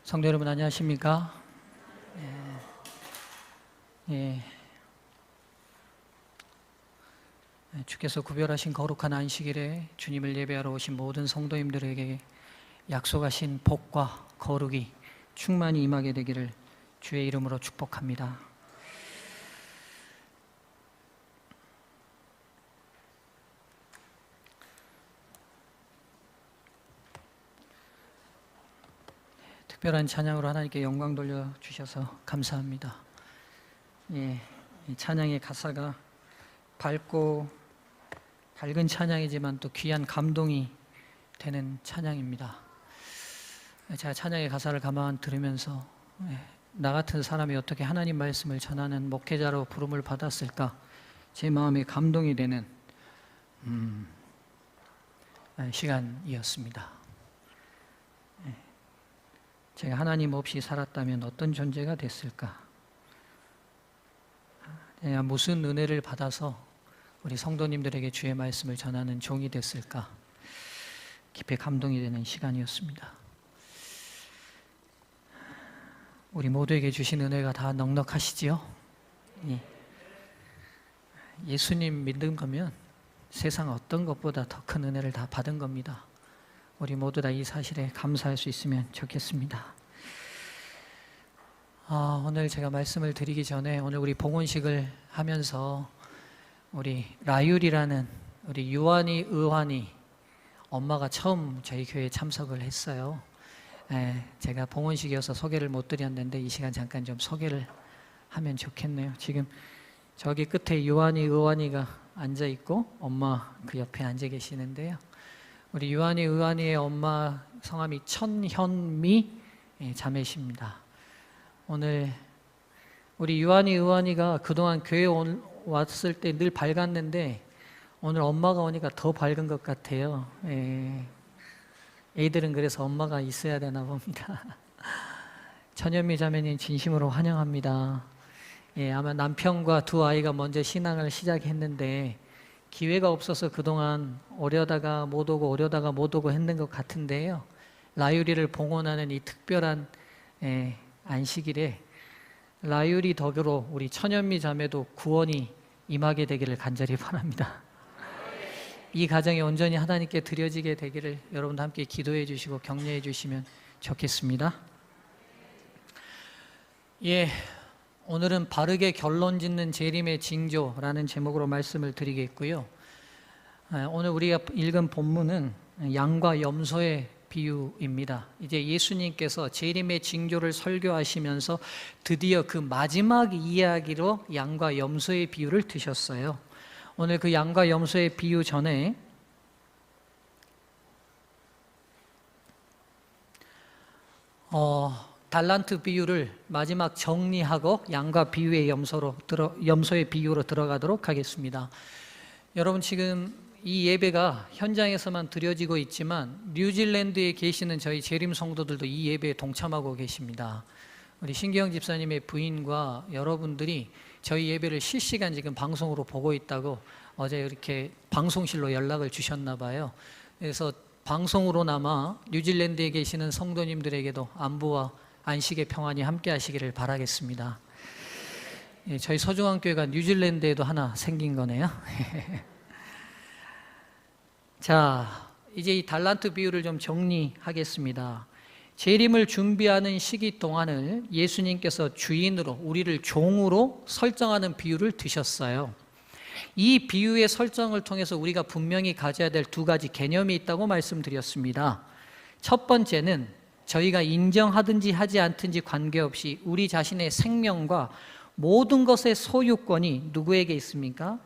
성도 여러분 안녕하십니까? 예, 주께서 구별하신 거룩한 안식일에 주님을 예배하러 오신 모든 성도님들에게 약속하신 복과 거룩이 충만히 임하게 되기를 주의 이름으로 축복합니다. 특별한 찬양으로 하나님께 영광 돌려주셔서 감사합니다. 이 찬양의 가사가 밝은 찬양이지만 또 귀한 감동이 되는 찬양입니다. 제가 찬양의 가사를 가만 들으면서 나 같은 사람이 어떻게 하나님 말씀을 전하는 목회자로 부름을 받았을까, 제 마음에 감동이 되는 시간이었습니다. 제가 하나님 없이 살았다면 어떤 존재가 됐을까? 내가 무슨 은혜를 받아서 우리 성도님들에게 주의 말씀을 전하는 종이 됐을까? 깊이 감동이 되는 시간이었습니다. 우리 모두에게 주신 은혜가 다 넉넉하시지요? 예수님 믿는 거면 세상 어떤 것보다 더 큰 은혜를 다 받은 겁니다. 우리 모두 다 이 사실에 감사할 수 있으면 좋겠습니다. 오늘 제가 말씀을 드리기 전에 오늘 우리 봉헌식을 하면서 우리 라율이라는 우리 유한이 의환이 엄마가 처음 저희 교회에 참석을 했어요. 제가 봉헌식이어서 소개를 못 드렸는데 이 시간 잠깐 좀 소개를 하면 좋겠네요. 지금 저기 끝에 유한이 의환이가 앉아 있고 엄마 그 옆에 앉아 계시는데요. 우리 유한이 의환이의 엄마 성함이 천현미 자매십니다. 오늘 우리 유한이 의환이가 그동안 교회 왔을 때 늘 밝았는데 오늘 엄마가 오니까 더 밝은 것 같아요. 애들은 그래서 엄마가 있어야 되나 봅니다. 천현미 자매님 진심으로 환영합니다. 아마 남편과 두 아이가 먼저 신앙을 시작했는데 기회가 없어서 그동안 오려다가 못 오고 했는 것 같은데요. 라율이를 봉헌하는 이 특별한 안식일에 라율이 덕으로 우리 천현미 자매도 구원이 임하게 되기를 간절히 바랍니다. 이 가정이 온전히 하나님께 드려지게 되기를 여러분도 함께 기도해 주시고 격려해 주시면 좋겠습니다. 오늘은 바르게 결론 짓는 재림의 징조라는 제목으로 말씀을 드리겠고요. 오늘 우리가 읽은 본문은 양과 염소의 비유입니다. 이제 예수님께서 재림의 징조를 설교하시면서 드디어 그 마지막 이야기로 양과 염소의 비유를 드셨어요. 오늘 그 양과 염소의 비유 전에 달란트 비유를 마지막 정리하고 양과 비유의 염소의 비유로 들어가도록 하겠습니다. 여러분 지금 이 예배가 현장에서만 드려지고 있지만 뉴질랜드에 계시는 저희 재림 성도들도 이 예배에 동참하고 계십니다. 우리 신기영 집사님의 부인과 여러분들이 저희 예배를 실시간 지금 방송으로 보고 있다고 어제 이렇게 방송실로 연락을 주셨나 봐요. 그래서 방송으로나마 뉴질랜드에 계시는 성도님들에게도 안부와 안식의 평안이 함께 하시기를 바라겠습니다. 저희 서중앙 교회가 뉴질랜드에도 하나 생긴 거네요. 자, 이제 이 달란트 비유를 좀 정리하겠습니다. 재림을 준비하는 시기 동안을 예수님께서 주인으로, 우리를 종으로 설정하는 비유를 드셨어요. 이 비유의 설정을 통해서 우리가 분명히 가져야 될 두 가지 개념이 있다고 말씀드렸습니다. 첫 번째는 저희가 인정하든지 하지 않든지 관계없이 우리 자신의 생명과 모든 것의 소유권이 누구에게 있습니까?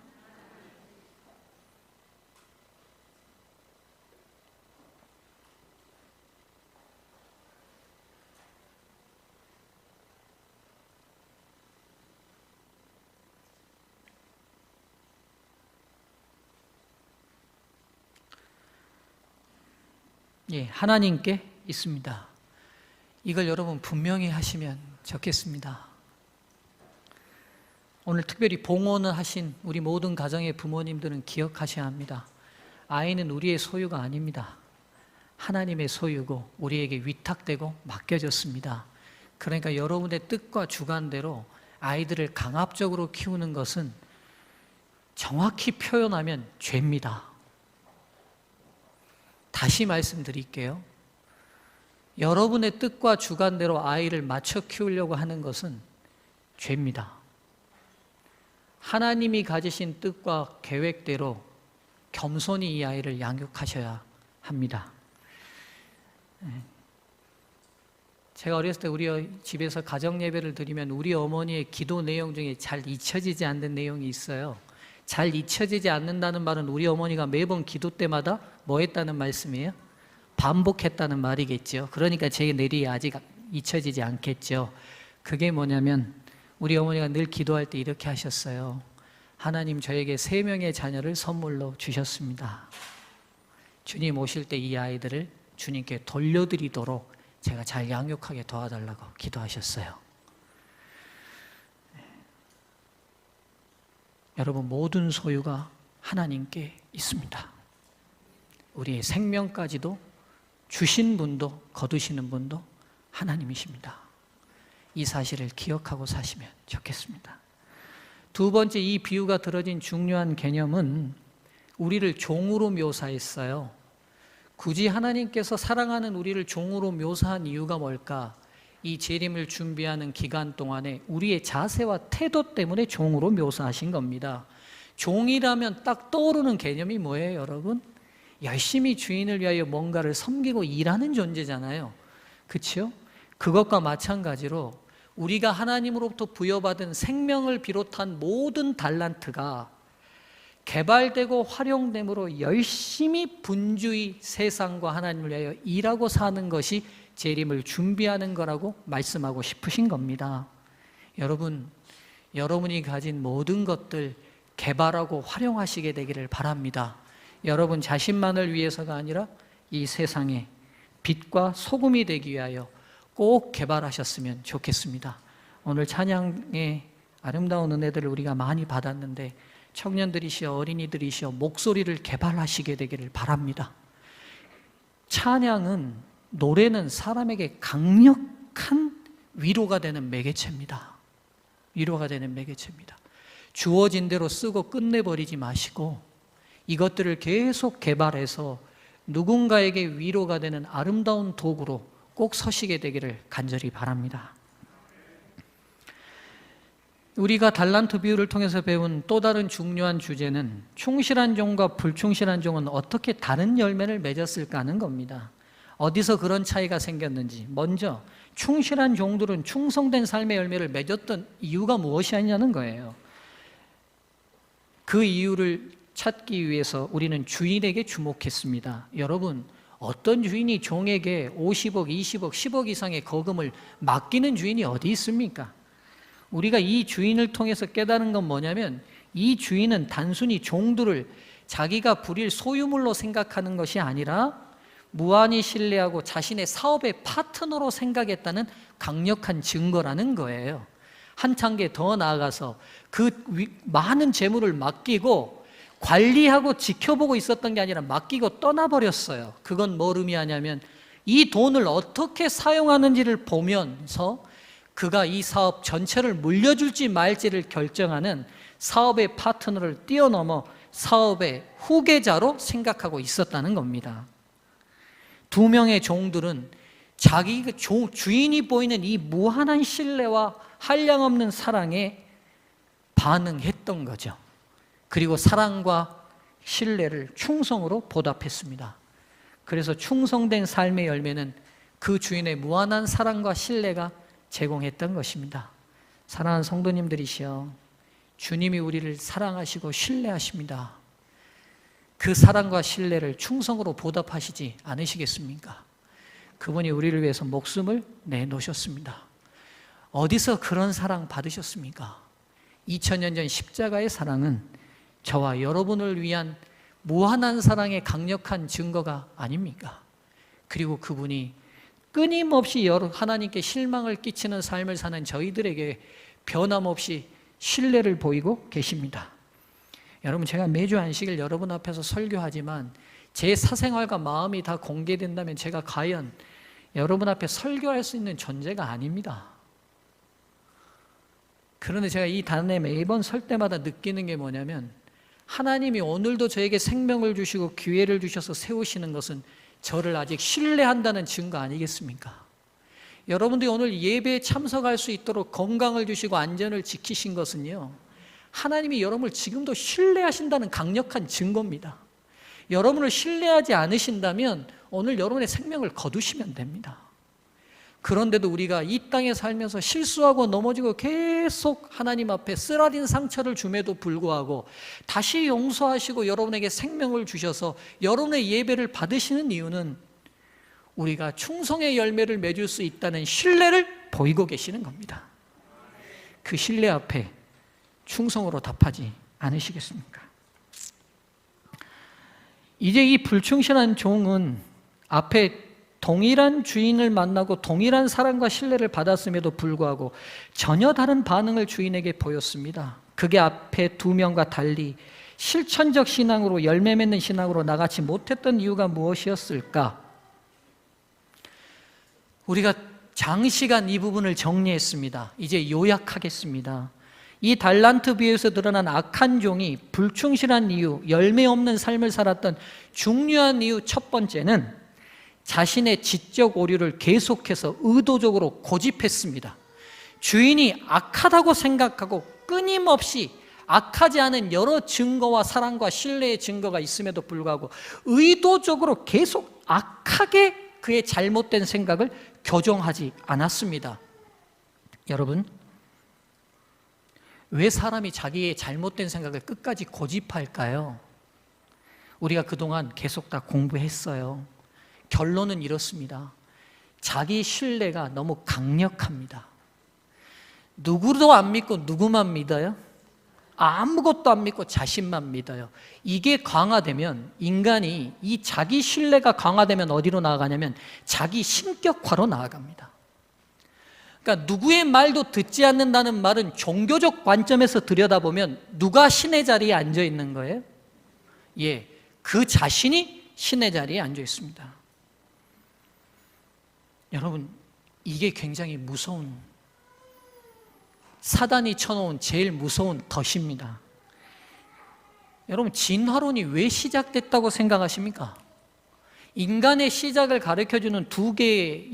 하나님께 있습니다. 이걸 여러분 분명히 하시면 좋겠습니다. 오늘 특별히 봉헌을 하신 우리 모든 가정의 부모님들은 기억하셔야 합니다. 아이는 우리의 소유가 아닙니다. 하나님의 소유고 우리에게 위탁되고 맡겨졌습니다. 그러니까 여러분의 뜻과 주관대로 아이들을 강압적으로 키우는 것은 정확히 표현하면 죄입니다. 다시 말씀드릴게요. 여러분의 뜻과 주관대로 아이를 맞춰 키우려고 하는 것은 죄입니다. 하나님이 가지신 뜻과 계획대로 겸손히 이 아이를 양육하셔야 합니다. 제가 어렸을 때 우리 집에서 가정 예배를 드리면 우리 어머니의 기도 내용 중에 잘 잊혀지지 않는 내용이 있어요. 잘 잊혀지지 않는다는 말은 우리 어머니가 매번 기도 때마다 뭐 했다는 말씀이에요? 반복했다는 말이겠죠. 그러니까 제 뇌리에 아직 잊혀지지 않겠죠. 그게 뭐냐면 우리 어머니가 늘 기도할 때 이렇게 하셨어요. 하나님, 저에게 3명의 자녀를 선물로 주셨습니다. 주님 오실 때 이 아이들을 주님께 돌려드리도록 제가 잘 양육하게 도와달라고 기도하셨어요. 여러분, 모든 소유가 하나님께 있습니다. 우리의 생명까지도 주신 분도 거두시는 분도 하나님이십니다. 이 사실을 기억하고 사시면 좋겠습니다. 두 번째, 이 비유가 들어진 중요한 개념은 우리를 종으로 묘사했어요. 굳이 하나님께서 사랑하는 우리를 종으로 묘사한 이유가 뭘까? 이 재림을 준비하는 기간 동안에 우리의 자세와 태도 때문에 종으로 묘사하신 겁니다. 종이라면 딱 떠오르는 개념이 뭐예요, 여러분? 열심히 주인을 위하여 뭔가를 섬기고 일하는 존재잖아요. 그렇죠? 그것과 마찬가지로 우리가 하나님으로부터 부여받은 생명을 비롯한 모든 달란트가 개발되고 활용됨으로 열심히 분주히 세상과 하나님을 위하여 일하고 사는 것이 재림을 준비하는 거라고 말씀하고 싶으신 겁니다. 여러분, 여러분이 가진 모든 것들 개발하고 활용하시게 되기를 바랍니다. 여러분 자신만을 위해서가 아니라 이 세상에 빛과 소금이 되기 위하여 꼭 개발하셨으면 좋겠습니다. 오늘 찬양의 아름다운 은혜들을 우리가 많이 받았는데 청년들이시여 어린이들이시여 목소리를 개발하시게 되기를 바랍니다. 찬양은, 노래는 사람에게 강력한 위로가 되는 매개체입니다. 위로가 되는 매개체입니다. 주어진 대로 쓰고 끝내버리지 마시고 이것들을 계속 개발해서 누군가에게 위로가 되는 아름다운 도구로 꼭 서시게 되기를 간절히 바랍니다. 우리가 달란트 비유를 통해서 배운 또 다른 중요한 주제는 충실한 종과 불충실한 종은 어떻게 다른 열매를 맺었을까 하는 겁니다. 어디서 그런 차이가 생겼는지. 먼저 충실한 종들은 충성된 삶의 열매를 맺었던 이유가 무엇이었냐는 거예요. 그 이유를 찾기 위해서 우리는 주인에게 주목했습니다. 여러분, 어떤 주인이 종에게 50억, 20억, 10억 이상의 거금을 맡기는 주인이 어디 있습니까? 우리가 이 주인을 통해서 깨달은 건 뭐냐면 이 주인은 단순히 종들을 자기가 부릴 소유물로 생각하는 것이 아니라 무한히 신뢰하고 자신의 사업의 파트너로 생각했다는 강력한 증거라는 거예요. 한 단계 더 나아가서 그 많은 재물을 맡기고 관리하고 지켜보고 있었던 게 아니라 맡기고 떠나버렸어요. 그건 뭘 의미하냐면 이 돈을 어떻게 사용하는지를 보면서 그가 이 사업 전체를 물려줄지 말지를 결정하는 사업의 파트너를 뛰어넘어 사업의 후계자로 생각하고 있었다는 겁니다. 두 명의 종들은 자기 주인이 보이는 이 무한한 신뢰와 한량없는 사랑에 반응했던 거죠. 그리고 사랑과 신뢰를 충성으로 보답했습니다. 그래서 충성된 삶의 열매는 그 주인의 무한한 사랑과 신뢰가 제공했던 것입니다. 사랑하는 성도님들이시여, 주님이 우리를 사랑하시고 신뢰하십니다. 그 사랑과 신뢰를 충성으로 보답하시지 않으시겠습니까? 그분이 우리를 위해서 목숨을 내놓으셨습니다. 어디서 그런 사랑 받으셨습니까? 2000년 전 십자가의 사랑은 저와 여러분을 위한 무한한 사랑의 강력한 증거가 아닙니까? 그리고 그분이 끊임없이 하나님께 실망을 끼치는 삶을 사는 저희들에게 변함없이 신뢰를 보이고 계십니다. 여러분, 제가 매주 안식일 여러분 앞에서 설교하지만 제 사생활과 마음이 다 공개된다면 제가 과연 여러분 앞에 설교할 수 있는 존재가 아닙니다. 그런데 제가 이 단에 매번 설 때마다 느끼는 게 뭐냐면, 하나님이 오늘도 저에게 생명을 주시고 기회를 주셔서 세우시는 것은 저를 아직 신뢰한다는 증거 아니겠습니까? 여러분들이 오늘 예배에 참석할 수 있도록 건강을 주시고 안전을 지키신 것은요, 하나님이 여러분을 지금도 신뢰하신다는 강력한 증거입니다. 여러분을 신뢰하지 않으신다면 오늘 여러분의 생명을 거두시면 됩니다. 그런데도 우리가 이 땅에 살면서 실수하고 넘어지고 계속 하나님 앞에 쓰라린 상처를 줌에도 불구하고 다시 용서하시고 여러분에게 생명을 주셔서 여러분의 예배를 받으시는 이유는 우리가 충성의 열매를 맺을 수 있다는 신뢰를 보이고 계시는 겁니다. 그 신뢰 앞에 충성으로 답하지 않으시겠습니까? 이제 이 불충실한 종은 앞에 동일한 주인을 만나고 동일한 사랑과 신뢰를 받았음에도 불구하고 전혀 다른 반응을 주인에게 보였습니다. 그게 앞에 두 명과 달리 실천적 신앙으로, 열매 맺는 신앙으로 나가지 못했던 이유가 무엇이었을까? 우리가 장시간 이 부분을 정리했습니다. 이제 요약하겠습니다. 이 달란트 비유에서 드러난 악한 종이 불충실한 이유, 열매 없는 삶을 살았던 중요한 이유 첫 번째는 자신의 지적 오류를 계속해서 의도적으로 고집했습니다. 주인이 악하다고 생각하고 끊임없이 악하지 않은 여러 증거와 사랑과 신뢰의 증거가 있음에도 불구하고 의도적으로 계속 악하게 그의 잘못된 생각을 교정하지 않았습니다. 여러분, 왜 사람이 자기의 잘못된 생각을 끝까지 고집할까요? 우리가 그동안 계속 다 공부했어요. 결론은 이렇습니다. 자기 신뢰가 너무 강력합니다. 누구도 안 믿고 누구만 믿어요? 아무것도 안 믿고 자신만 믿어요. 이게 강화되면, 인간이 이 자기 신뢰가 강화되면 어디로 나아가냐면 자기 신격화로 나아갑니다. 그러니까 누구의 말도 듣지 않는다는 말은 종교적 관점에서 들여다보면 누가 신의 자리에 앉아 있는 거예요? 예, 그 자신이 신의 자리에 앉아 있습니다. 여러분, 이게 굉장히 무서운, 사단이 쳐놓은 제일 무서운 덫입니다. 여러분, 진화론이 왜 시작됐다고 생각하십니까? 인간의 시작을 가르쳐주는 두 개의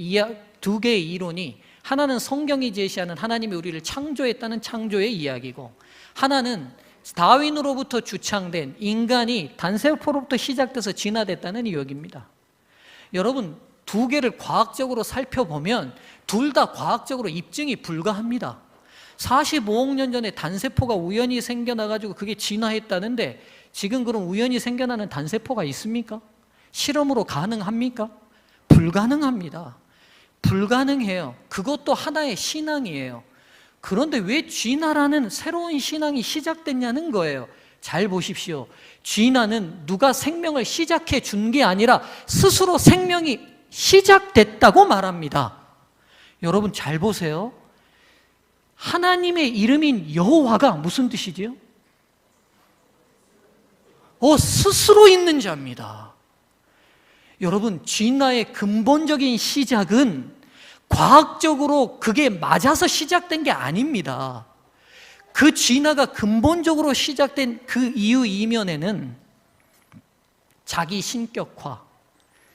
이론이, 하나는 성경이 제시하는 하나님이 우리를 창조했다는 창조의 이야기고, 하나는 다윈으로부터 주창된 인간이 단세포로부터 시작돼서 진화됐다는 이야기입니다. 여러분, 두 개를 과학적으로 살펴보면 둘 다 과학적으로 입증이 불가합니다. 45억 년 전에 단세포가 우연히 생겨나가지고 그게 진화했다는데, 지금 그럼 우연히 생겨나는 단세포가 있습니까? 실험으로 가능합니까? 불가능합니다. 불가능해요. 그것도 하나의 신앙이에요. 그런데 왜 진화라는 새로운 신앙이 시작됐냐는 거예요. 잘 보십시오. 진화는 누가 생명을 시작해 준 게 아니라 스스로 생명이 시작됐다고 말합니다. 여러분 잘 보세요. 하나님의 이름인 여호와가 무슨 뜻이지요? 스스로 있는 자입니다. 여러분, 진화의 근본적인 시작은 과학적으로 그게 맞아서 시작된 게 아닙니다. 그 진화가 근본적으로 시작된 그 이유 이면에는 자기 신격화,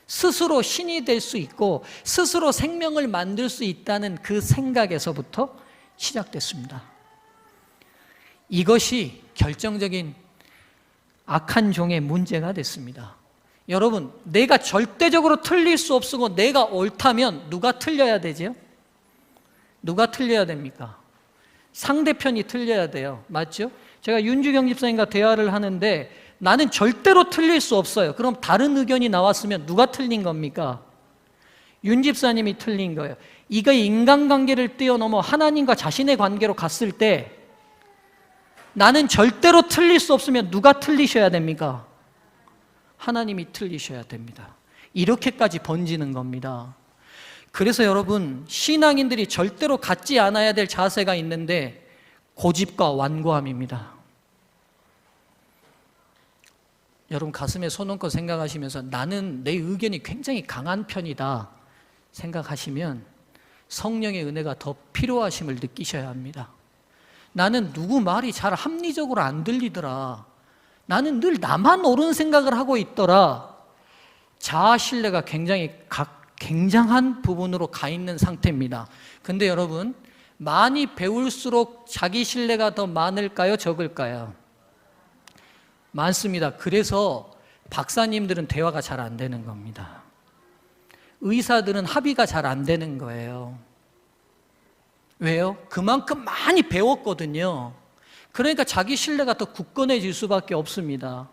스스로 신이 될 수 있고 스스로 생명을 만들 수 있다는 그 생각에서부터 시작됐습니다. 이것이 결정적인 악한 종의 문제가 됐습니다. 여러분, 내가 절대적으로 틀릴 수 없고 내가 옳다면 누가 틀려야 되죠? 누가 틀려야 됩니까? 상대편이 틀려야 돼요. 맞죠? 제가 윤주경 집사님과 대화를 하는데 나는 절대로 틀릴 수 없어요. 그럼 다른 의견이 나왔으면 누가 틀린 겁니까? 윤 집사님이 틀린 거예요. 이거 인간관계를 뛰어넘어 하나님과 자신의 관계로 갔을 때 나는 절대로 틀릴 수 없으면 누가 틀리셔야 됩니까? 하나님이 틀리셔야 됩니다. 이렇게까지 번지는 겁니다. 그래서 여러분, 신앙인들이 절대로 갖지 않아야 될 자세가 있는데 고집과 완고함입니다. 여러분 가슴에 손 얹고 생각하시면서 나는 내 의견이 굉장히 강한 편이다 생각하시면 성령의 은혜가 더 필요하심을 느끼셔야 합니다. 나는 누구 말이 잘 합리적으로 안 들리더라. 나는 늘 나만 옳은 생각을 하고 있더라. 자아 신뢰가 굉장한 부분으로 가 있는 상태입니다. 근데 여러분, 많이 배울수록 자기 신뢰가 더 많을까요? 적을까요? 많습니다. 그래서 박사님들은 대화가 잘 안 되는 겁니다. 의사들은 합의가 잘 안 되는 거예요. 왜요? 그만큼 많이 배웠거든요. 그러니까 자기 신뢰가 더 굳건해질 수밖에 없습니다.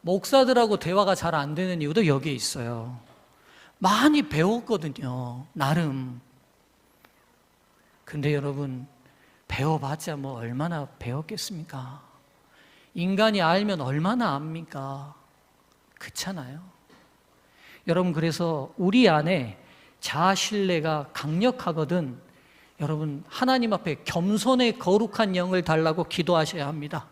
목사들하고 대화가 잘 안 되는 이유도 여기에 있어요. 많이 배웠거든요, 나름. 근데 여러분, 배워봤자 뭐 얼마나 배웠겠습니까? 인간이 알면 얼마나 압니까? 그렇잖아요. 여러분, 그래서 우리 안에 자아 신뢰가 강력하거든 여러분, 하나님 앞에 겸손의 거룩한 영을 달라고 기도하셔야 합니다.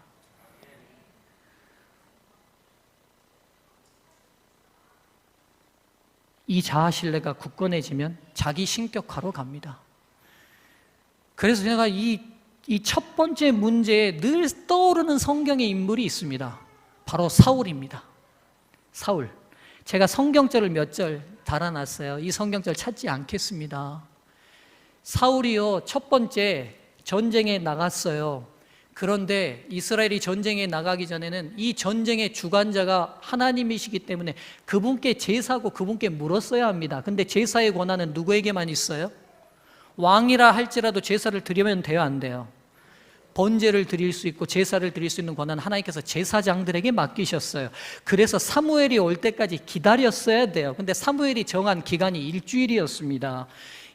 이 자아 신뢰가 굳건해지면 자기 신격화로 갑니다. 그래서 제가 이 첫 번째 문제에 늘 떠오르는 성경의 인물이 있습니다. 바로 사울입니다. 사울. 제가 성경절을 몇 절 달아놨어요. 이 성경절 찾지 않겠습니다. 사울이요, 첫 번째 전쟁에 나갔어요. 그런데 이스라엘이 전쟁에 나가기 전에는 이 전쟁의 주관자가 하나님이시기 때문에 그분께 제사하고 그분께 물었어야 합니다. 근데 제사의 권한은 누구에게만 있어요? 왕이라 할지라도 제사를 드리면 돼요, 안 돼요? 번제를 드릴 수 있고 제사를 드릴 수 있는 권한은 하나님께서 제사장들에게 맡기셨어요. 그래서 사무엘이 올 때까지 기다렸어야 돼요. 근데 사무엘이 정한 기간이 일주일이었습니다.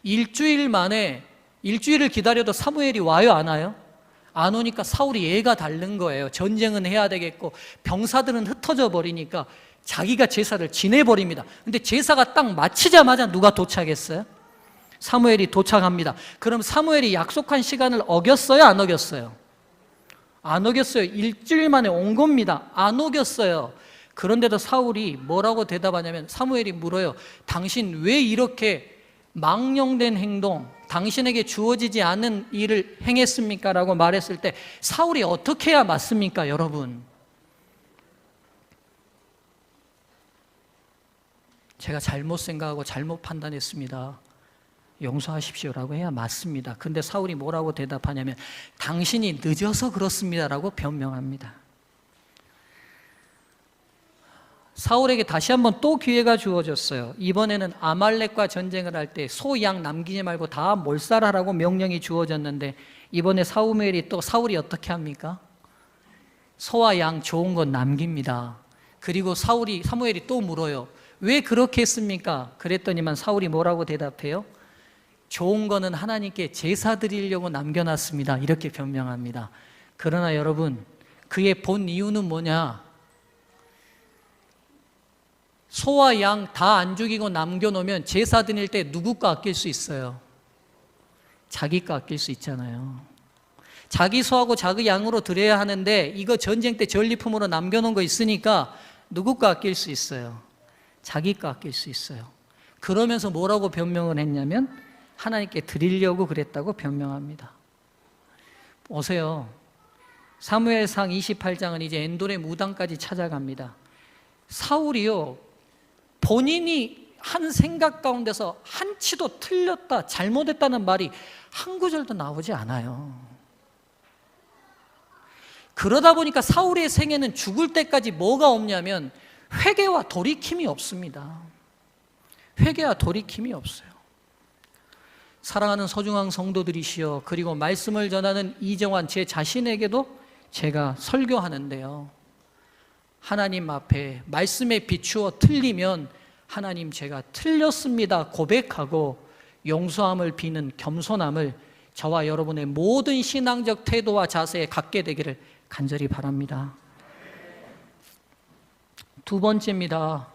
일주일 만에, 일주일을 기다려도 사무엘이 와요, 안 와요? 안 오니까 사울이 애가 닳는 거예요. 전쟁은 해야 되겠고 병사들은 흩어져 버리니까 자기가 제사를 지내버립니다. 근데 제사가 딱 마치자마자 누가 도착했어요? 사무엘이 도착합니다. 그럼 사무엘이 약속한 시간을 어겼어요, 안 어겼어요? 안 어겼어요. 일주일 만에 온 겁니다. 안 어겼어요. 그런데도 사울이 뭐라고 대답하냐면, 사무엘이 물어요. 당신 왜 이렇게 망령된 행동, 당신에게 주어지지 않은 일을 행했습니까? 라고 말했을 때 사울이 어떻게 해야 맞습니까, 여러분? 제가 잘못 생각하고 잘못 판단했습니다. 용서하십시오라고 해야 맞습니다. 근데 사울이 뭐라고 대답하냐면 당신이 늦어서 그렇습니다라고 변명합니다. 사울에게 다시 한번 또 기회가 주어졌어요. 이번에는 아말렉과 전쟁을 할 때 소, 양 남기지 말고 다 몰살하라고 명령이 주어졌는데 이번에 사울이 어떻게 합니까? 소와 양 좋은 건 남깁니다. 그리고 사무엘이 또 물어요. 왜 그렇게 했습니까? 그랬더니만 사울이 뭐라고 대답해요? 좋은 거는 하나님께 제사 드리려고 남겨놨습니다. 이렇게 변명합니다. 그러나 여러분, 그의 본 이유는 뭐냐? 소와 양 다 안 죽이고 남겨놓으면 제사 드릴 때 누구 거 아낄 수 있어요? 자기 거 아낄 수 있잖아요. 자기 소하고 자기 양으로 드려야 하는데 이거 전쟁 때 전리품으로 남겨놓은 거 있으니까 누구 거 아낄 수 있어요? 자기 거 아낄 수 있어요. 그러면서 뭐라고 변명을 했냐면 하나님께 드리려고 그랬다고 변명합니다. 보세요. 사무엘상 28장은 이제 엔돌의 무당까지 찾아갑니다. 사울이요, 본인이 한 생각 가운데서 한치도 틀렸다, 잘못했다는 말이 한 구절도 나오지 않아요. 그러다 보니까 사울의 생애는 죽을 때까지 뭐가 없냐면 회개와 돌이킴이 없습니다. 회개와 돌이킴이 없어요. 사랑하는 소중한 성도들이시여, 그리고 말씀을 전하는 이정환 제 자신에게도 제가 설교하는데요, 하나님 앞에 말씀에 비추어 틀리면 하나님 제가 틀렸습니다 고백하고 용서함을 비는 겸손함을 저와 여러분의 모든 신앙적 태도와 자세에 갖게 되기를 간절히 바랍니다. 두 번째입니다.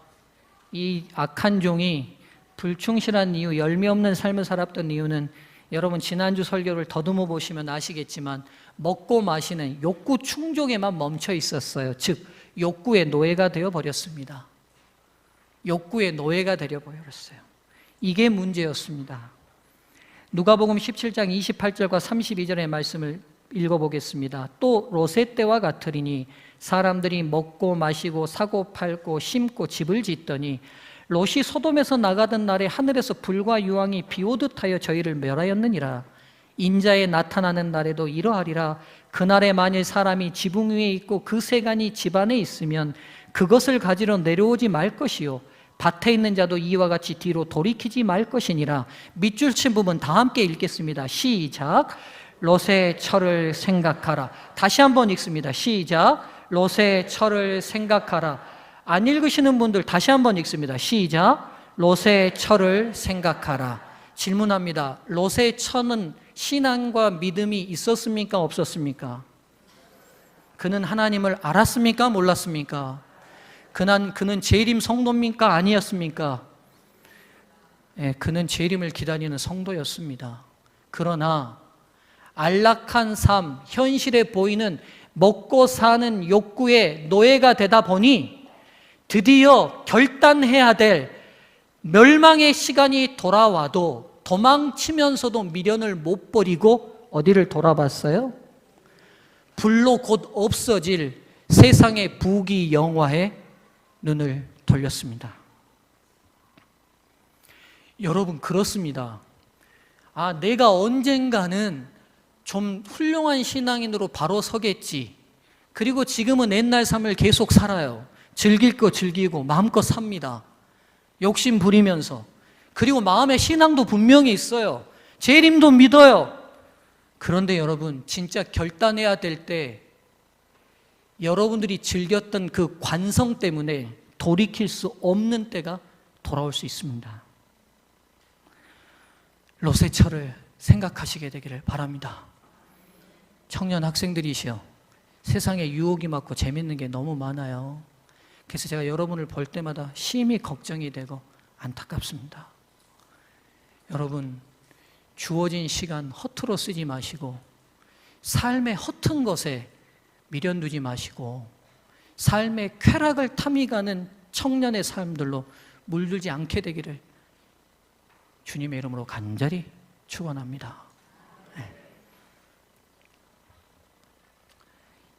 이 악한 종이 불충실한 이유, 열매 없는 삶을 살았던 이유는 여러분 지난주 설교를 더듬어 보시면 아시겠지만 먹고 마시는 욕구 충족에만 멈춰 있었어요. 즉 욕구의 노예가 되어 버렸습니다. 욕구의 노예가 되어 버렸어요. 이게 문제였습니다. 누가복음 17장 28절과 32절의 말씀을 읽어보겠습니다. 또 롯의 때와 같으리니 사람들이 먹고 마시고 사고 팔고 심고 집을 짓더니 롯이 소돔에서 나가던 날에 하늘에서 불과 유황이 비오듯 하여 저희를 멸하였느니라. 인자에 나타나는 날에도 이러하리라. 그날에 만일 사람이 지붕 위에 있고 그 세간이 집 안에 있으면 그것을 가지러 내려오지 말 것이요 밭에 있는 자도 이와 같이 뒤로 돌이키지 말 것이니라. 밑줄 친 부분 다 함께 읽겠습니다. 시작. 롯의 철을 생각하라. 다시 한번 읽습니다. 시작. 롯의 철을 생각하라. 안 읽으시는 분들 다시 한번 읽습니다. 시작. 롯의 철을 생각하라. 질문합니다. 롯의 철은 신앙과 믿음이 있었습니까? 없었습니까? 그는 하나님을 알았습니까? 몰랐습니까? 그는 재림 성도입니까? 아니었습니까? 그는 재림을 기다리는 성도였습니다. 그러나 안락한 삶, 현실에 보이는 먹고 사는 욕구의 노예가 되다 보니 드디어 결단해야 될 멸망의 시간이 돌아와도 도망치면서도 미련을 못 버리고 어디를 돌아봤어요? 불로 곧 없어질 세상의 부귀 영화에 눈을 돌렸습니다. 여러분 그렇습니다. 내가 언젠가는 좀 훌륭한 신앙인으로 바로 서겠지. 그리고 지금은 옛날 삶을 계속 살아요. 즐길 거 즐기고 마음껏 삽니다. 욕심 부리면서. 그리고 마음에 신앙도 분명히 있어요. 재림도 믿어요. 그런데 여러분 진짜 결단해야 될 때 여러분들이 즐겼던 그 관성 때문에 돌이킬 수 없는 때가 돌아올 수 있습니다. 롯의 철을 생각하시게 되기를 바랍니다. 청년 학생들이시여, 세상에 유혹이 많고 재밌는 게 너무 많아요. 그래서 제가 여러분을 볼 때마다 심히 걱정이 되고 안타깝습니다. 여러분, 주어진 시간 허투루 쓰지 마시고 삶의 허튼 것에 미련 두지 마시고 삶의 쾌락을 탐해가는 청년의 삶들로 물들지 않게 되기를 주님의 이름으로 간절히 축원합니다.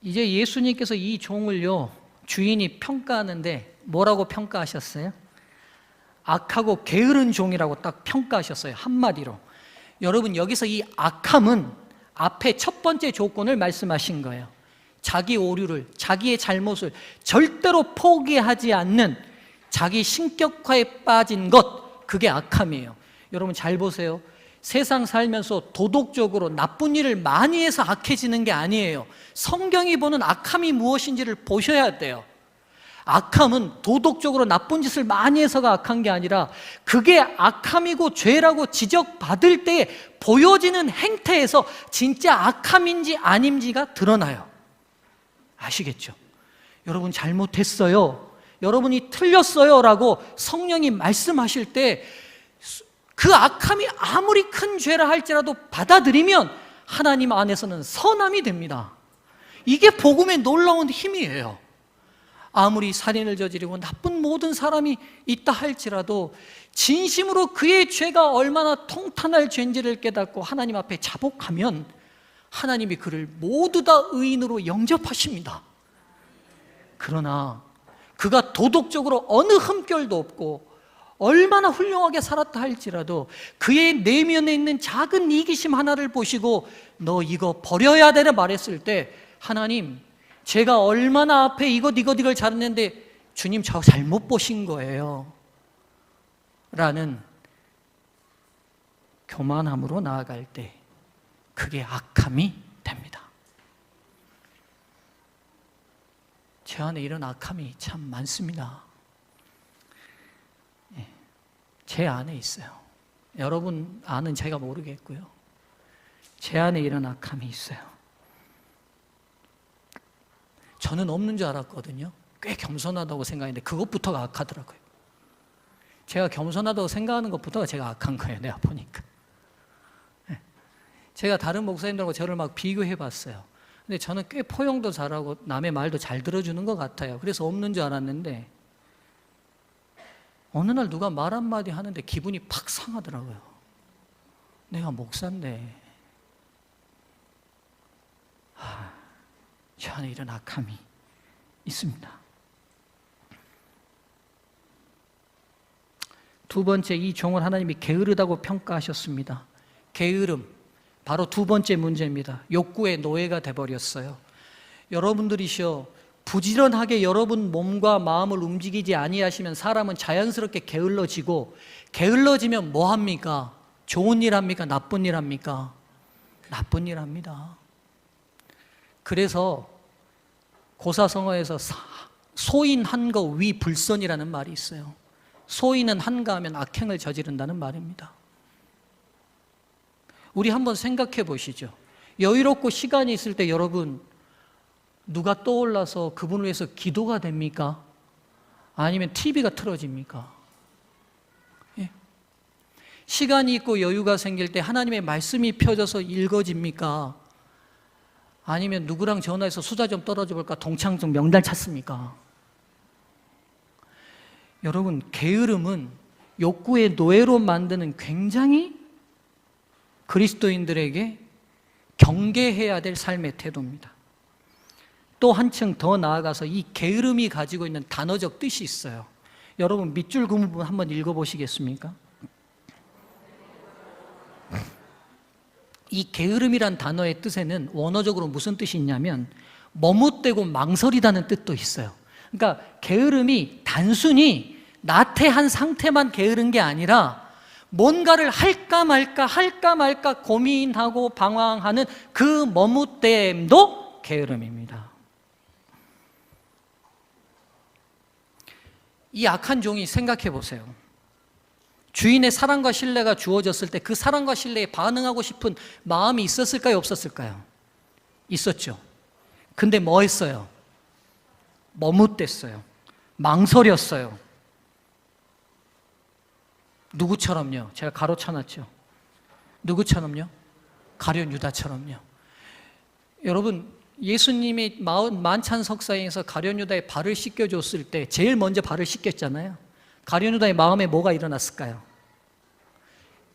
이제 예수님께서 이 종을요 주인이 평가하는데 뭐라고 평가하셨어요? 악하고 게으른 종이라고 딱 평가하셨어요. 한마디로. 여러분 여기서 이 악함은 앞에 첫 번째 조건을 말씀하신 거예요. 자기 오류를, 자기의 잘못을 절대로 포기하지 않는 자기 신격화에 빠진 것, 그게 악함이에요. 여러분 잘 보세요. 세상 살면서 도덕적으로 나쁜 일을 많이 해서 악해지는 게 아니에요. 성경이 보는 악함이 무엇인지를 보셔야 돼요. 악함은 도덕적으로 나쁜 짓을 많이 해서가 악한 게 아니라 그게 악함이고 죄라고 지적받을 때 보여지는 행태에서 진짜 악함인지 아닌지가 드러나요. 아시겠죠? 여러분 잘못했어요, 여러분이 틀렸어요 라고 성령이 말씀하실 때 그 악함이 아무리 큰 죄라 할지라도 받아들이면 하나님 안에서는 선함이 됩니다. 이게 복음의 놀라운 힘이에요. 아무리 살인을 저지르고 나쁜 모든 사람이 있다 할지라도 진심으로 그의 죄가 얼마나 통탄할 죄인지를 깨닫고 하나님 앞에 자복하면 하나님이 그를 모두 다 의인으로 영접하십니다. 그러나 그가 도덕적으로 어느 흠결도 없고 얼마나 훌륭하게 살았다 할지라도 그의 내면에 있는 작은 이기심 하나를 보시고 너 이거 버려야 되라 말했을 때 하나님, 제가 얼마나 앞에 이걸 잘했는데 주님 저 잘못 보신 거예요 라는 교만함으로 나아갈 때 그게 악함이 됩니다. 제 안에 이런 악함이 참 많습니다. 제 안에 있어요. 여러분 아는 제가 모르겠고요. 제 안에 이런 악함이 있어요. 저는 없는 줄 알았거든요. 꽤 겸손하다고 생각했는데 그것부터가 악하더라고요. 제가 겸손하다고 생각하는 것부터가 제가 악한 거예요. 내가 보니까. 제가 다른 목사님들하고 저를 막 비교해 봤어요. 근데 저는 꽤 포용도 잘하고 남의 말도 잘 들어주는 것 같아요. 그래서 없는 줄 알았는데 어느 날 누가 말 한마디 하는데 기분이 팍 상하더라고요. 내가 목사인데 저 안에 이런 악함이 있습니다. 두 번째, 이 종을 하나님이 게으르다고 평가하셨습니다. 게으름, 바로 두 번째 문제입니다. 욕구의 노예가 돼버렸어요. 여러분들이시여, 부지런하게 여러분 몸과 마음을 움직이지 아니하시면 사람은 자연스럽게 게을러지고, 게을러지면 뭐 합니까? 좋은 일 합니까? 나쁜 일 합니까? 나쁜 일 합니다. 그래서 고사성어에서 소인 한거 위 불선이라는 말이 있어요. 소인은 한가하면 악행을 저지른다는 말입니다. 우리 한번 생각해 보시죠. 여유롭고 시간이 있을 때 여러분 누가 떠올라서 그분을 위해서 기도가 됩니까? 아니면 TV가 틀어집니까? 예. 시간이 있고 여유가 생길 때 하나님의 말씀이 펴져서 읽어집니까? 아니면 누구랑 전화해서 수다 좀 떨어져 볼까 동창 좀 명단 찾습니까? 여러분, 게으름은 욕구의 노예로 만드는 굉장히 그리스도인들에게 경계해야 될 삶의 태도입니다. 또 한층 더 나아가서 이 게으름이 가지고 있는 단어적 뜻이 있어요. 여러분 밑줄 그은 부분 한번 읽어보시겠습니까? 이 게으름이란 단어의 뜻에는 원어적으로 무슨 뜻이 있냐면 머뭇대고 망설이다는 뜻도 있어요. 그러니까 게으름이 단순히 나태한 상태만 게으른 게 아니라 뭔가를 할까 말까 고민하고 방황하는 그 머뭇댐도 게으름입니다. 이 악한 종이 생각해 보세요. 주인의 사랑과 신뢰가 주어졌을 때 그 사랑과 신뢰에 반응하고 싶은 마음이 있었을까요? 없었을까요? 있었죠. 근데 뭐 했어요? 머뭇댔어요. 망설였어요. 누구처럼요? 제가 가로쳐놨죠. 누구처럼요? 가룟 유다처럼요. 여러분, 예수님이 만찬 석상에서 가룟 유다의 발을 씻겨줬을 때 제일 먼저 발을 씻겼잖아요. 가룟 유다의 마음에 뭐가 일어났을까요?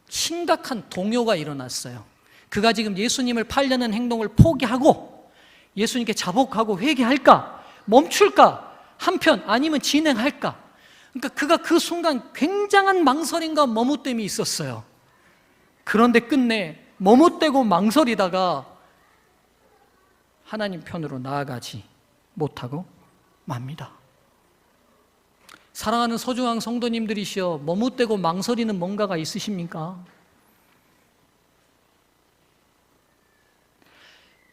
심각한 동요가 일어났어요. 그가 지금 예수님을 팔려는 행동을 포기하고 예수님께 자복하고 회개할까? 멈출까? 한편 아니면 진행할까? 그러니까 그가 그 순간 굉장한 망설임과 머뭇댐이 있었어요. 그런데 끝내 머뭇대고 망설이다가 하나님 편으로 나아가지 못하고 맙니다. 사랑하는 소중한 성도님들이시여, 머뭇대고 망설이는 뭔가가 있으십니까?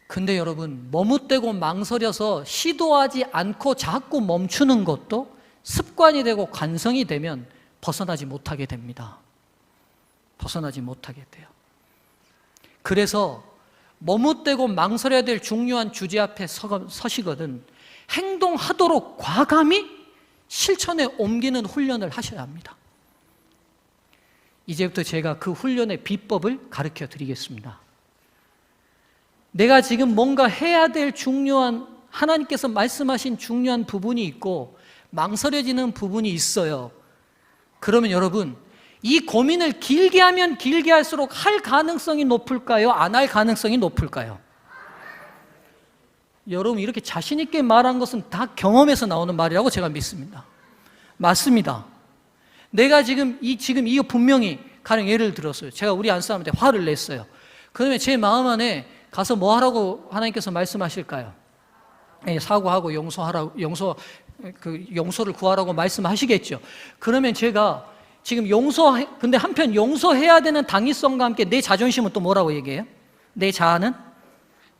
근데 여러분, 머뭇대고 망설여서 시도하지 않고 자꾸 멈추는 것도 습관이 되고 관성이 되면 벗어나지 못하게 됩니다. 벗어나지 못하게 돼요. 그래서 머뭇대고 망설여야 될 중요한 주제 앞에 서시거든 행동하도록 과감히 실천에 옮기는 훈련을 하셔야 합니다. 이제부터 제가 그 훈련의 비법을 가르쳐 드리겠습니다. 내가 지금 뭔가 해야 될 중요한, 하나님께서 말씀하신 중요한 부분이 있고 망설여지는 부분이 있어요. 그러면 여러분, 이 고민을 길게 하면 길게 할수록 할 가능성이 높을까요? 안 할 가능성이 높을까요? 여러분, 이렇게 자신 있게 말한 것은 다 경험에서 나오는 말이라고 제가 믿습니다. 맞습니다. 내가 지금 이거 분명히, 가령 예를 들었어요. 제가 우리 안사람한테 화를 냈어요. 그러면 제 마음 안에 가서 뭐 하라고 하나님께서 말씀하실까요? 사과하고 용서를 구하라고 말씀하시겠죠. 그러면 제가 지금 근데 한편 용서해야 되는 당위성과 함께 내 자존심은 또 뭐라고 얘기해요? 내 자아는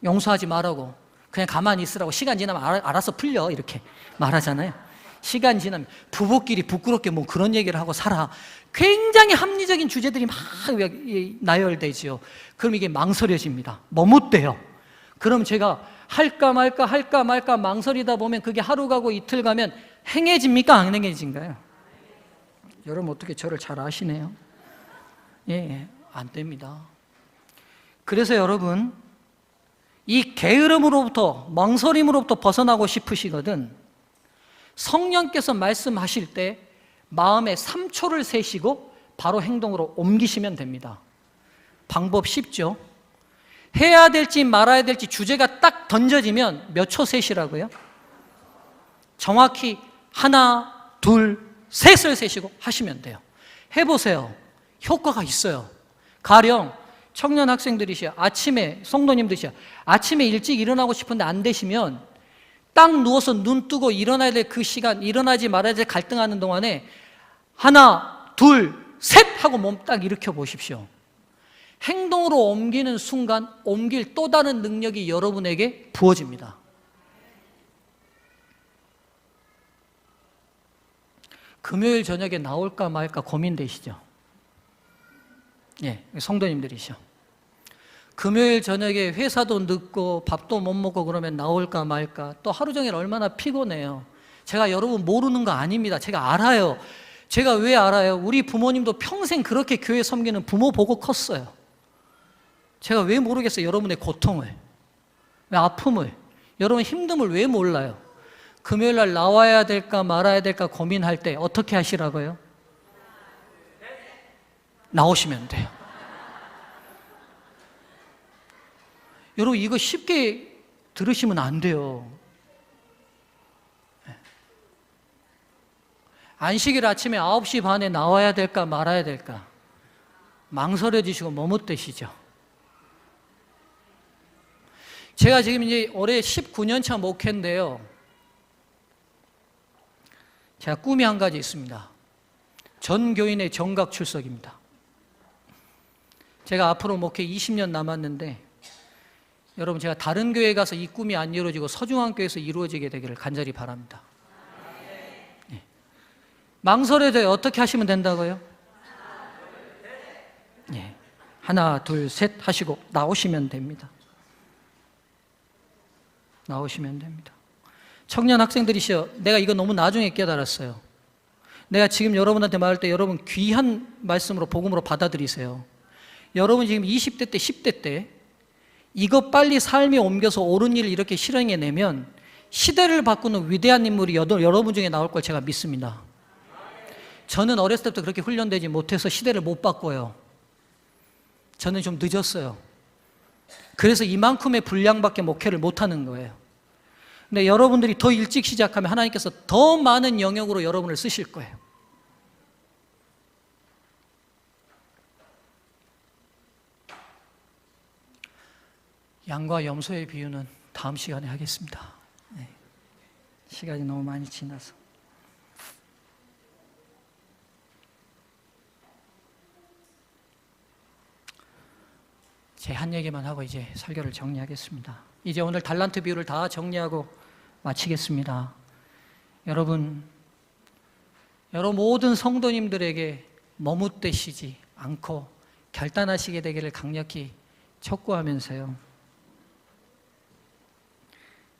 용서하지 말라고, 그냥 가만히 있으라고, 시간 지나면 알아서 풀려, 이렇게 말하잖아요. 시간 지나면 부부끼리 부끄럽게 뭐 그런 얘기를 하고 살아. 굉장히 합리적인 주제들이 막 나열되죠. 그럼 이게 망설여집니다. 머뭇대요. 그럼 제가 할까 말까 망설이다 보면 그게 하루 가고 이틀 가면 행해집니까? 안 행해진가요? 여러분 어떻게 저를 잘 아시네요. 안 됩니다. 그래서 여러분, 이 게으름으로부터, 망설임으로부터 벗어나고 싶으시거든 성령께서 말씀하실 때 마음에 3초를 세시고 바로 행동으로 옮기시면 됩니다. 방법 쉽죠? 해야 될지 말아야 될지 주제가 딱 던져지면 몇 초 세시라고요? 정확히 하나, 둘, 셋을 세시고 하시면 돼요. 해보세요. 효과가 있어요. 가령 청년 학생들이시여, 아침에 성도님들이시여, 아침에 일찍 일어나고 싶은데 안 되시면 딱 누워서 눈 뜨고 일어나야 될 그 시간, 일어나지 말아야 될 갈등하는 동안에 하나, 둘, 셋 하고 몸 딱 일으켜 보십시오. 행동으로 옮기는 순간 옮길 또 다른 능력이 여러분에게 부어집니다. 금요일 저녁에 나올까 말까 고민되시죠? 예, 성도님들이시죠. 금요일 저녁에 회사도 늦고 밥도 못 먹고 그러면 나올까 말까. 또 하루 종일 얼마나 피곤해요. 제가 여러분 모르는 거 아닙니다. 제가 알아요. 제가 왜 알아요? 우리 부모님도 평생 그렇게 교회 섬기는 부모 보고 컸어요. 제가 왜 모르겠어요? 여러분의 고통을, 왜 아픔을, 여러분 힘듦을 왜 몰라요? 금요일 날 나와야 될까 말아야 될까 고민할 때 어떻게 하시라고요? 나오시면 돼요. 여러분 이거 쉽게 들으시면 안 돼요. 안식일 아침에 9시 반에 나와야 될까 말아야 될까 망설여지시고 머뭇대시죠. 제가 지금 이제 올해 19년 차 목회인데요. 제가 꿈이 한 가지 있습니다. 전 교인의 정각 출석입니다. 제가 앞으로 목회 20년 남았는데 여러분 제가 다른 교회에 가서 이 꿈이 안 이루어지고 서중앙교회에서 이루어지게 되기를 간절히 바랍니다. 네. 망설여져요. 어떻게 하시면 된다고요? 네. 하나, 둘, 셋 하시고 나오시면 됩니다. 나오시면 됩니다. 청년 학생들이시여, 내가 이거 너무 나중에 깨달았어요. 내가 지금 여러분한테 말할 때 여러분 귀한 말씀으로 복음으로 받아들이세요. 여러분 지금 20대 때 10대 때 이거 빨리 삶에 옮겨서 옳은 일을 이렇게 실행해내면 시대를 바꾸는 위대한 인물이 여러분 중에 나올 걸 제가 믿습니다. 저는 어렸을 때부터 그렇게 훈련되지 못해서 시대를 못 바꿔요. 저는 좀 늦었어요. 그래서 이만큼의 분량밖에 목회를 못하는 거예요. 근데 여러분들이 더 일찍 시작하면 하나님께서 더 많은 영역으로 여러분을 쓰실 거예요. 양과 염소의 비유는 다음 시간에 하겠습니다. 네. 시간이 너무 많이 지나서. 제 한 얘기만 하고 이제 설교를 정리하겠습니다. 이제 오늘 달란트 비유를 다 정리하고 마치겠습니다. 여러분 모든 성도님들에게 머뭇대시지 않고 결단하시게 되기를 강력히 촉구하면서요.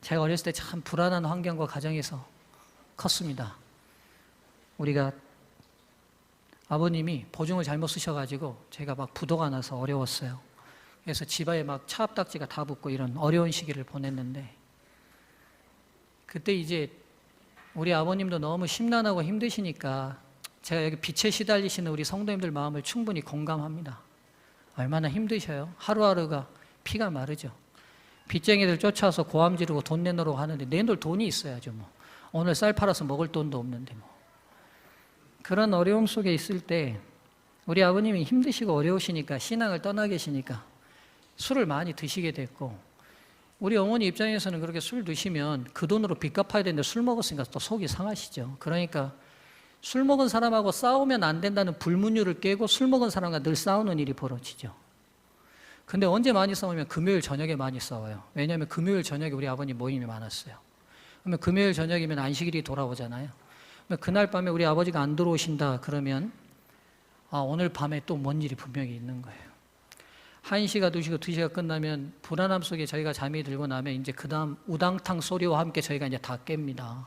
제가 어렸을 때 참 불안한 환경과 가정에서 컸습니다. 우리가 아버님이 보증을 잘못 쓰셔가지고 제가 막 부도가 나서 어려웠어요. 그래서 집안에 막 차압딱지가 다 붙고 이런 어려운 시기를 보냈는데 그때 이제 우리 아버님도 너무 심란하고 힘드시니까 제가 여기 빛에 시달리시는 우리 성도님들 마음을 충분히 공감합니다. 얼마나 힘드셔요. 하루하루가 피가 마르죠. 빚쟁이들 쫓아와서 고함 지르고 돈 내놓으라고 하는데 내놓을 돈이 있어야죠. 뭐 오늘 쌀 팔아서 먹을 돈도 없는데 뭐. 그런 어려움 속에 있을 때 우리 아버님이 힘드시고 어려우시니까 신앙을 떠나 계시니까 술을 많이 드시게 됐고 우리 어머니 입장에서는 그렇게 술 드시면 그 돈으로 빚 갚아야 되는데 술 먹었으니까 또 속이 상하시죠. 그러니까 술 먹은 사람하고 싸우면 안 된다는 불문율을 깨고 술 먹은 사람과 늘 싸우는 일이 벌어지죠. 근데 언제 많이 싸우면 금요일 저녁에 많이 싸워요. 왜냐하면 금요일 저녁에 우리 아버님 모임이 많았어요. 그러면 금요일 저녁이면 안식일이 돌아오잖아요. 그날 밤에 우리 아버지가 안 들어오신다 그러면 오늘 밤에 또 뭔 일이 분명히 있는 거예요. 1시가 2시가 2시가 끝나면 불안함 속에 저희가 잠이 들고 나면 이제 그 다음 우당탕 소리와 함께 저희가 이제 다 깹니다.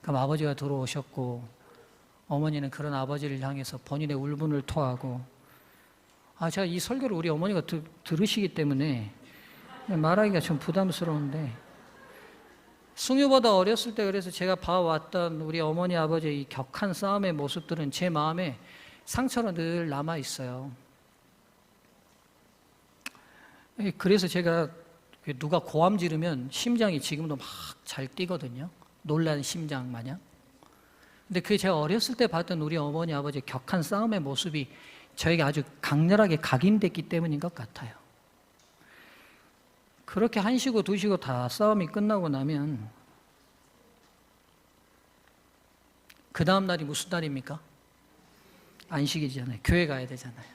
그럼 아버지가 들어오셨고 어머니는 그런 아버지를 향해서 본인의 울분을 토하고 제가 이 설교를 우리 어머니가 들으시기 때문에 말하기가 좀 부담스러운데, 숭유보다 어렸을 때 그래서 제가 봐왔던 우리 어머니 아버지의 이 격한 싸움의 모습들은 제 마음에 상처로 늘 남아 있어요. 그래서 제가 누가 고함 지르면 심장이 지금도 막 잘 뛰거든요. 놀란 심장 마냥. 근데 그게 제가 어렸을 때 봤던 우리 어머니 아버지의 격한 싸움의 모습이 저에게 아주 강렬하게 각인됐기 때문인 것 같아요. 그렇게 1시고 2시고 다 싸움이 끝나고 나면 그 다음 날이 무슨 날입니까? 안식이잖아요. 교회 가야 되잖아요.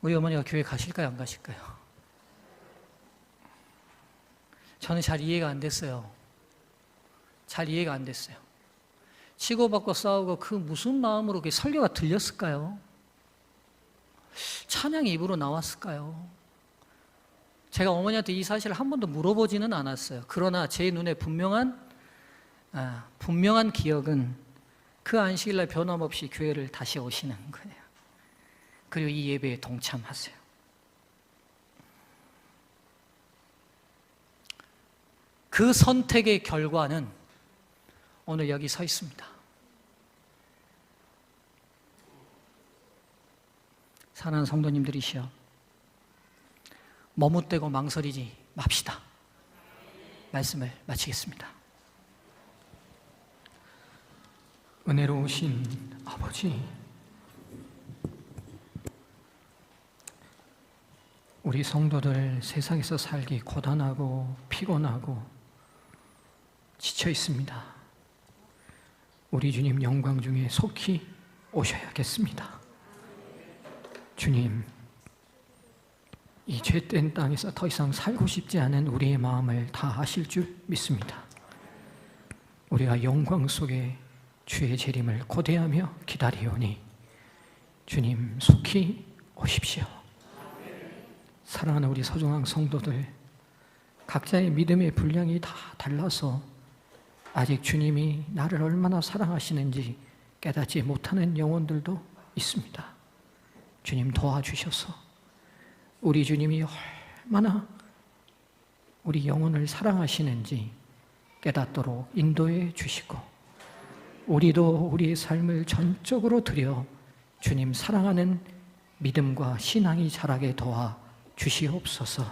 우리 어머니가 교회 가실까요? 안 가실까요? 저는 잘 이해가 안 됐어요. 잘 이해가 안 됐어요. 치고받고 싸우고 그 무슨 마음으로 그 설교가 들렸을까요? 찬양이 입으로 나왔을까요? 제가 어머니한테 이 사실을 한 번도 물어보지는 않았어요. 그러나 제 눈에 분명한 기억은 그 안식일날 변함없이 교회를 다시 오시는 거예요. 그리고 이 예배에 동참하세요. 그 선택의 결과는 오늘 여기 서 있습니다. 사랑하는 성도님들이시여, 머뭇대고 망설이지 맙시다. 말씀을 마치겠습니다. 은혜로우신 아버지, 우리 성도들 세상에서 살기 고단하고 피곤하고 지쳐 있습니다. 우리 주님 영광 중에 속히 오셔야겠습니다. 주님, 이 죄된 땅에서 더 이상 살고 싶지 않은 우리의 마음을 다 아실 줄 믿습니다. 우리가 영광 속에 주의 재림을 고대하며 기다리오니 주님 속히 오십시오. 사랑하는 우리 소중한 성도들, 각자의 믿음의 분량이 다 달라서 아직 주님이 나를 얼마나 사랑하시는지 깨닫지 못하는 영혼들도 있습니다. 주님 도와주셔서 우리 주님이 얼마나 우리 영혼을 사랑하시는지 깨닫도록 인도해 주시고, 우리도 우리의 삶을 전적으로 드려 주님 사랑하는 믿음과 신앙이 자라게 도와 주시옵소서.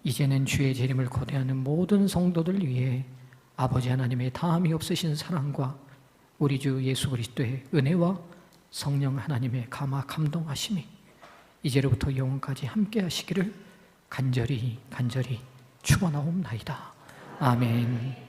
이제는 주의 재림을 고대하는 모든 성도들 위해 아버지 하나님의 다함이 없으신 사랑과 우리 주 예수 그리스도의 은혜와 성령 하나님의 감화 감동하심이 이제로부터 영원까지 함께 하시기를 간절히 축원하옵나이다. 아멘.